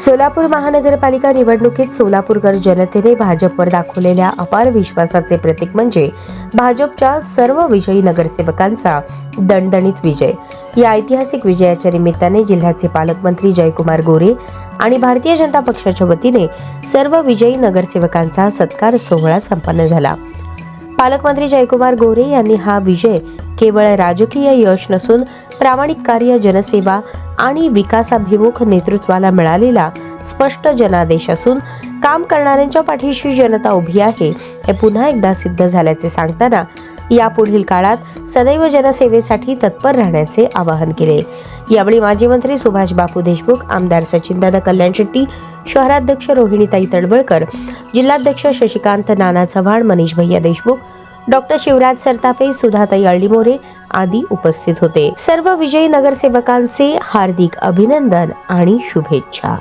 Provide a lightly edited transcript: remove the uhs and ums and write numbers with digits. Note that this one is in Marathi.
सोलापूर महानगरपालिका निवडणुकीत सोलापूरकर जनतेने भाजपवर दाखवलेल्या अपार विश्वासाचे प्रतीक म्हणजे भाजपच्या सर्व विजयी नगरसेवकांचा दणदणीत विजय। या ऐतिहासिक विजयाच्या निमित्ताने जिल्ह्याचे पालकमंत्री जयकुमार गोरे आणि भारतीय जनता पक्षाच्या वतीने सर्व विजयी नगरसेवकांचा सत्कार सोहळा संपन्न झाला। पालकमंत्री जयकुमार गोरे यांनी हा विजय केवळ राजकीय यश नसून प्रामाणिक कार्य, जनसेवा आणि विकासाभिमुख नेतृत्वाला मिळालेला स्पष्ट जनादेश असून काम करणाऱ्यांच्या पाठीशी जनता उभी आहे हे पुन्हा एकदा सिद्ध झाल्याचे सांगताना यापुढील काळात सदैव जनसेवेसाठी तत्पर राहण्याचे आवाहन केले। यावेळी माजी मंत्री सुभाष बापू देशमुख, आमदार सचिनदादा कल्याण शेट्टी, शहराध्यक्ष रोहिणीताई तडवळकर, जिल्हाध्यक्ष शशिकांत नाना चव्हाण, मनीष भैया देशमुख, डॉक्टर शिवराज सरतापे, सुधाताई अळलीमोरे आदी उपस्थित होते। सर्व विजयी नगरसेवकांचे हार्दिक अभिनंदन आणि शुभेच्छा।